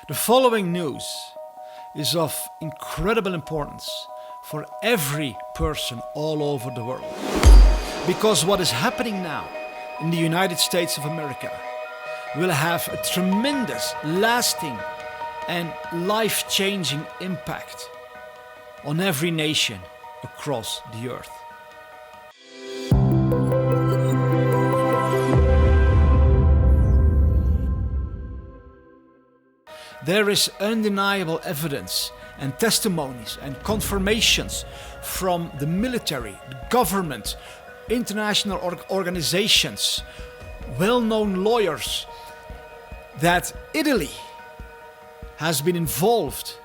The following news is of incredible importance for every person all over the world. Because what is happening now in the United States of America will have a tremendous, lasting and life-changing impact on every nation across the earth. There is undeniable evidence and testimonies and confirmations from the military, the government, international organizations, well-known lawyers that Italy has been involved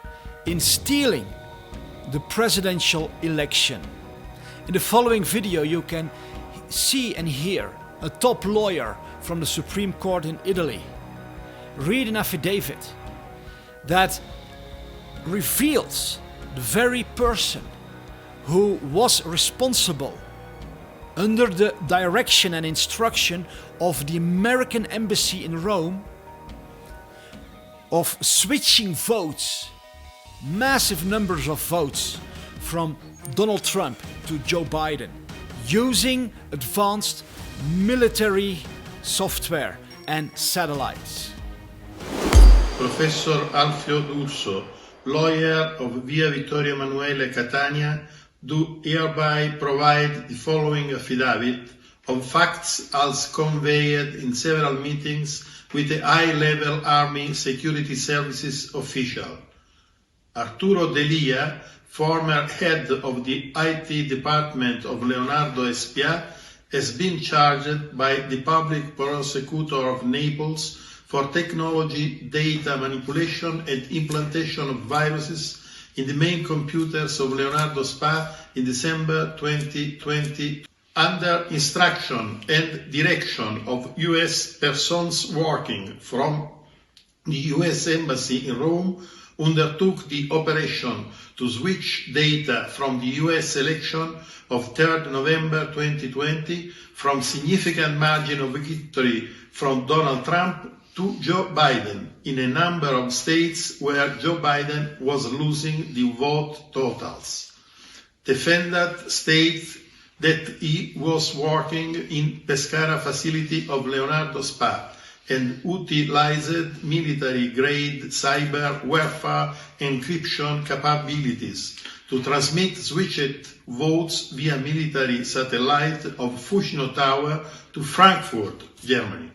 in stealing the presidential election. In the following video you can see and hear a top lawyer from the Supreme Court in Italy read an affidavit that reveals the very person who was responsible under the direction and instruction of the American embassy in Rome of switching votes, massive numbers of votes from Donald Trump to Joe Biden using advanced military software and satellites. Professor Alfio D'Urso, lawyer of Via Vittorio Emanuele, Catania, do hereby provide the following affidavit of facts as conveyed in several meetings with a high-level Army Security Services official. Arturo Delia, former head of the IT department of Leonardo Espia, has been charged by the public prosecutor of Naples for technology, data manipulation and implantation of viruses in the main computers of Leonardo SPA in December 2020, under instruction and direction of US persons working from the US Embassy in Rome, undertook the operation to switch data from the US election of 3rd November 2020 from significant margin of victory from Donald Trump to Joe Biden in a number of states where Joe Biden was losing the vote totals. Defendant states that he was working in Pescara facility of Leonardo SPA and utilized military-grade cyber warfare encryption capabilities to transmit switched votes via military satellite of Fushino Tower to Frankfurt, Germany.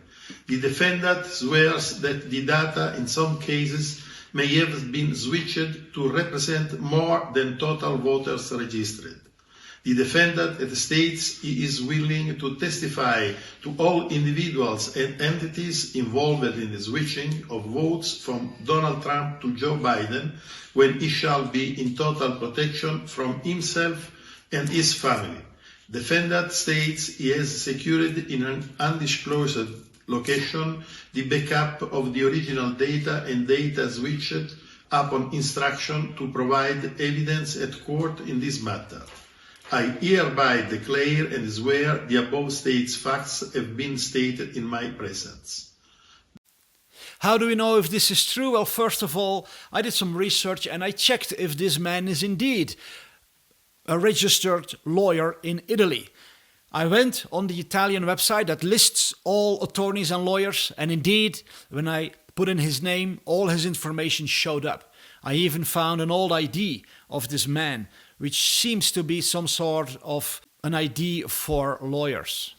The defendant swears that the data in some cases may have been switched to represent more than total voters registered. The defendant states he is willing to testify to all individuals and entities involved in the switching of votes from Donald Trump to Joe Biden when he shall be in total protection from himself and his family. Defendant states he has secured in an undisclosed location the backup of the original data and data switched upon instruction to provide evidence at court in this matter. I hereby declare and swear the above stated facts have been stated in my presence. How do we know if this is true? Well, first of all, I did some research and I checked if this man is indeed a registered lawyer in Italy. I went on the Italian website that lists all attorneys and lawyers, and indeed, when I put in his name, all his information showed up. I even found an old ID of this man, which seems to be some sort of an ID for lawyers.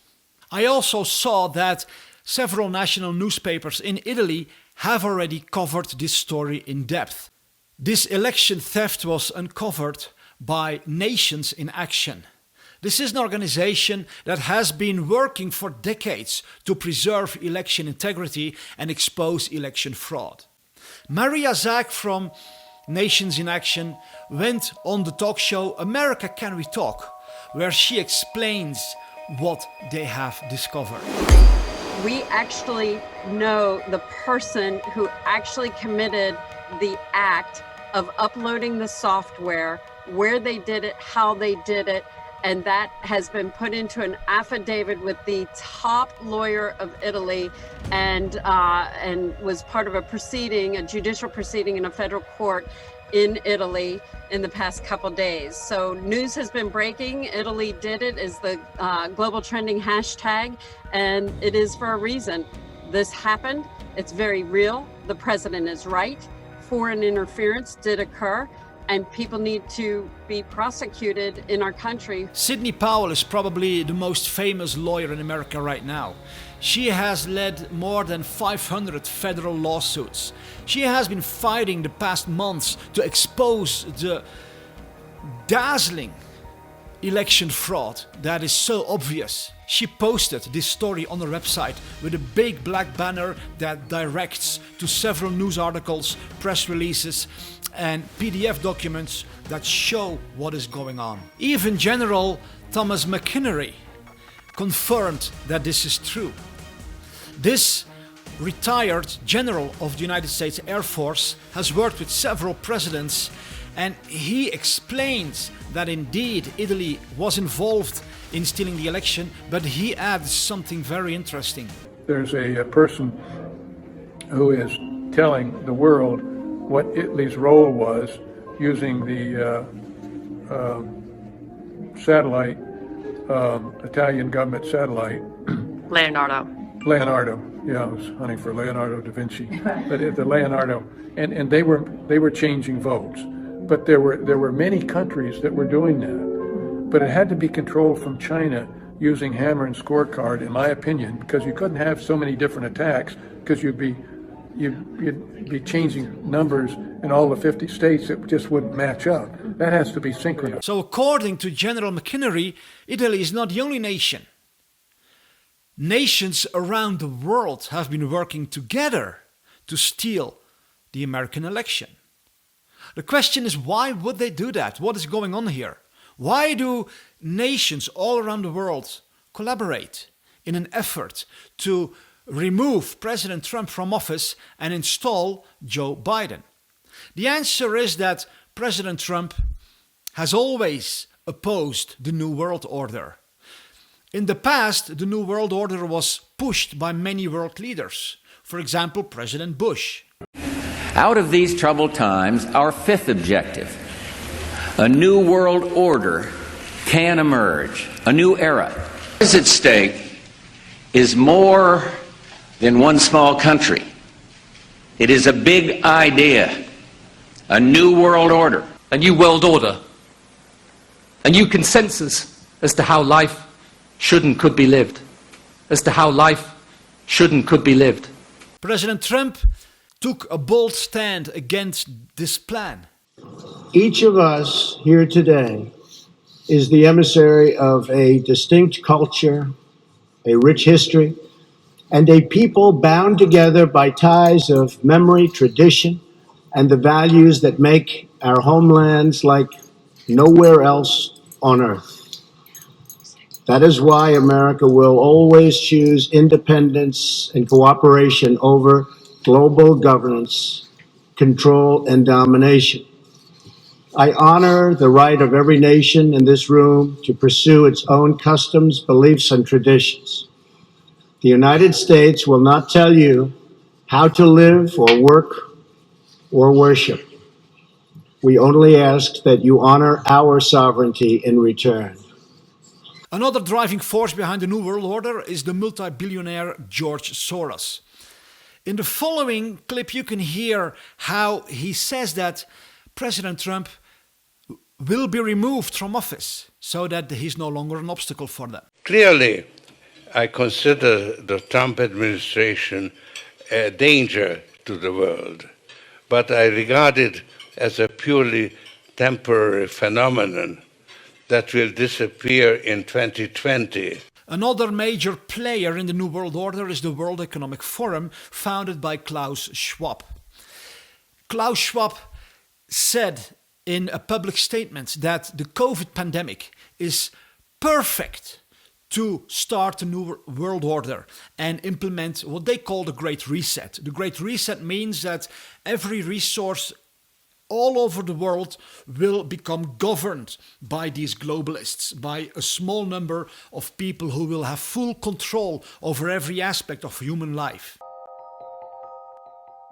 I also saw that several national newspapers in Italy have already covered this story in depth. This election theft was uncovered by Nations in Action. This is an organization that has been working for decades to preserve election integrity and expose election fraud. Maria Zak from Nations in Action went on the talk show America Can We Talk, where she explains what they have discovered. We actually know the person who actually committed the act of uploading the software, where they did it, how they did it, and that has been put into an affidavit with the top lawyer of Italy, and was part of a proceeding, a judicial proceeding in a federal court in Italy in the past couple days. So news has been breaking. Italy did it is the global trending hashtag, and it is for a reason. This happened. It's very real. The president is right. Foreign interference did occur, and people need to be prosecuted in our country. Sidney Powell is probably the most famous lawyer in America right now. She has led more than 500 federal lawsuits. She has been fighting the past months to expose the dazzling election fraud that is so obvious. She posted this story on her website with a big black banner that directs to several news articles, press releases, and PDF documents that show what is going on. Even General Thomas McInerney confirmed that this is true. This retired general of the United States Air Force has worked with several presidents, and he explains that indeed Italy was involved in stealing the election, but he adds something very interesting. There's a person who is telling the world what Italy's role was using the satellite, Italian government satellite. Leonardo, yeah, I was hunting for Leonardo da Vinci, but the Leonardo, and they were changing votes, but there were many countries that were doing that, but it had to be controlled from China using hammer and scorecard, in my opinion, because you couldn't have so many different attacks, because you'd be changing numbers in all the 50 states. It just wouldn't match up. That has to be synchronized. So according to General McInerney, Italy is not the only nation. Nations around the world have been working together to steal the American election. The question is, why would they do that? What is going on here? Why do nations all around the world collaborate in an effort to remove President Trump from office and install Joe Biden? The answer is that President Trump has always opposed the New World Order. In the past, the New World Order was pushed by many world leaders. For example, President Bush. Out of these troubled times, our fifth objective, a new world order, can emerge, a new era. What is at stake is more than one small country. It is a big idea, a new world order. A new world order, a new consensus as to how life should and could be lived, as to how life should and could be lived. President Trump took a bold stand against this plan. Each of us here today is the emissary of a distinct culture, a rich history, and a people bound together by ties of memory, tradition, and the values that make our homelands like nowhere else on earth. That is why America will always choose independence and cooperation over global governance, control, and domination. I honor the right of every nation in this room to pursue its own customs, beliefs, and traditions. The United States will not tell you how to live or work or worship. We only ask that you honor our sovereignty in return. Another driving force behind the New World Order is the multi-billionaire George Soros. In the following clip you can hear how he says that President Trump will be removed from office so that he's no longer an obstacle for them. Clearly, I consider the Trump administration a danger to the world, but I regard it as a purely temporary phenomenon that will disappear in 2020. Another major player in the New World Order is the World Economic Forum, founded by Klaus Schwab. Klaus Schwab said in a public statement that the COVID pandemic is perfect to start a new world order and implement what they call the Great Reset. The Great Reset means that every resource all over the world will become governed by these globalists, by a small number of people who will have full control over every aspect of human life.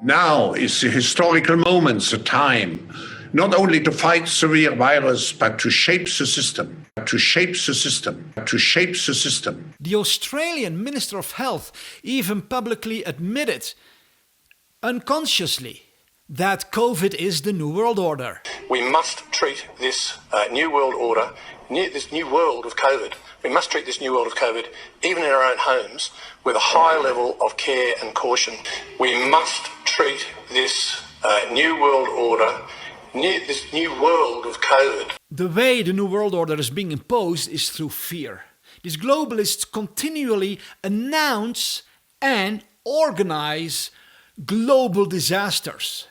Now is the historical moment, the time, not only to fight severe virus, but to shape the system, to shape the system, to shape the system. The Australian Minister of Health even publicly admitted, unconsciously, that COVID is the New World Order. We must treat this New World Order, this new world of COVID, we must treat this new world of COVID, even in our own homes, with a high level of care and caution. We must treat this new world order, this new world of COVID. The way the New World Order is being imposed is through fear. These globalists continually announce and organize global disasters.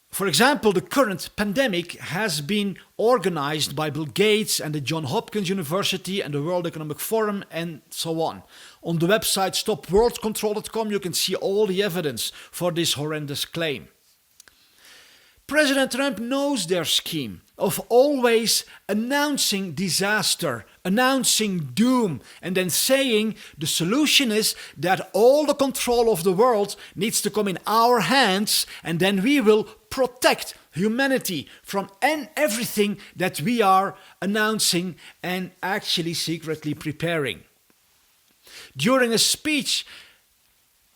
For example, the current pandemic has been organized by Bill Gates and the Johns Hopkins University and the World Economic Forum and so on. On the website stopworldcontrol.com you can see all the evidence for this horrendous claim. President Trump knows their scheme of always announcing disaster, announcing doom, and then saying the solution is that all the control of the world needs to come in our hands, and then we will protect humanity from everything that we are announcing and actually secretly preparing. During a speech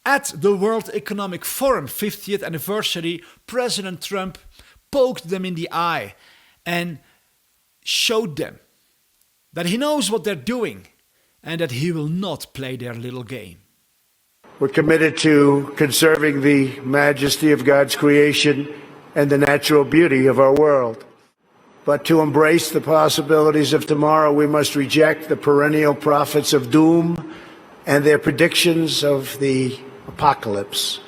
at the World Economic Forum 50th anniversary, President Trump poked them in the eye and showed them that he knows what they're doing and that he will not play their little game. We're committed to conserving the majesty of God's creation and the natural beauty of our world. But to embrace the possibilities of tomorrow, we must reject the perennial prophets of doom and their predictions of the apocalypse.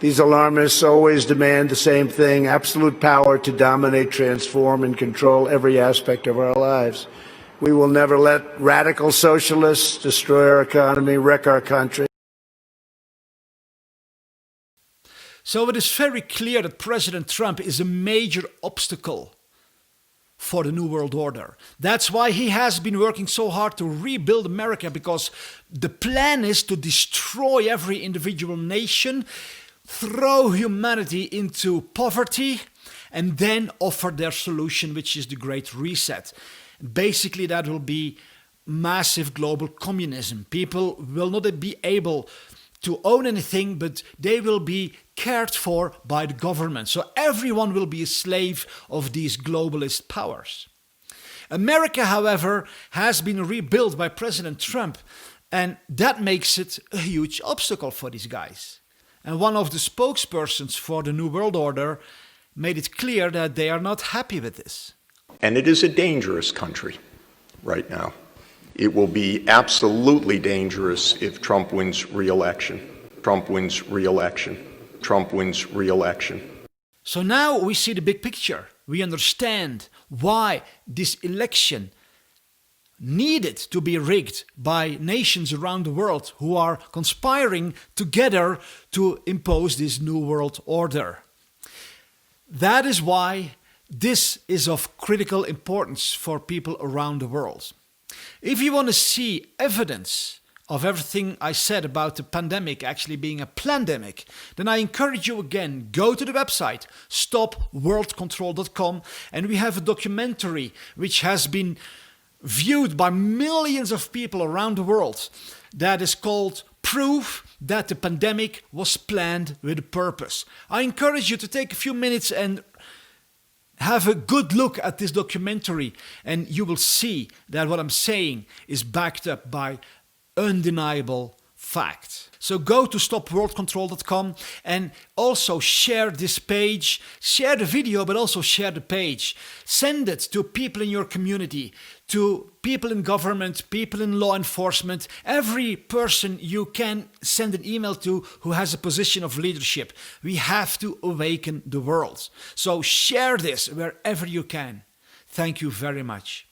These alarmists always demand the same thing: absolute power to dominate, transform, and control every aspect of our lives. We will never let radical socialists destroy our economy, wreck our country. So it is very clear that President Trump is a major obstacle for the New World Order. That's why he has been working so hard to rebuild America, because the plan is to destroy every individual nation, throw humanity into poverty, and then offer their solution, which is the Great Reset. Basically, that will be massive global communism. People will not be able to own anything, but they will be cared for by the government. So everyone will be a slave of these globalist powers. America, however, has been rebuilt by President Trump, and that makes it a huge obstacle for these guys. And one of the spokespersons for the New World Order made it clear that they are not happy with this. And it is a dangerous country right now. It will be absolutely dangerous if Trump wins re-election. Trump wins re-election. Trump wins re-election. So now we see the big picture. We understand why this election needed to be rigged by nations around the world who are conspiring together to impose this New World Order. That is why this is of critical importance for people around the world. If you want to see evidence of everything I said about the pandemic actually being a plandemic, then I encourage you again, go to the website stopworldcontrol.com, and we have a documentary which has been viewed by millions of people around the world that is called Proof That the Pandemic Was Planned with a Purpose. I encourage you to take a few minutes and have a good look at this documentary, and you will see that what I'm saying is backed up by undeniable fact. So go to stopworldcontrol.com and also share this page. Share the video, but also share the page. Send it to people in your community, to people in government, people in law enforcement, every person you can send an email to who has a position of leadership. We have to awaken the world. So share this wherever you can. Thank you very much.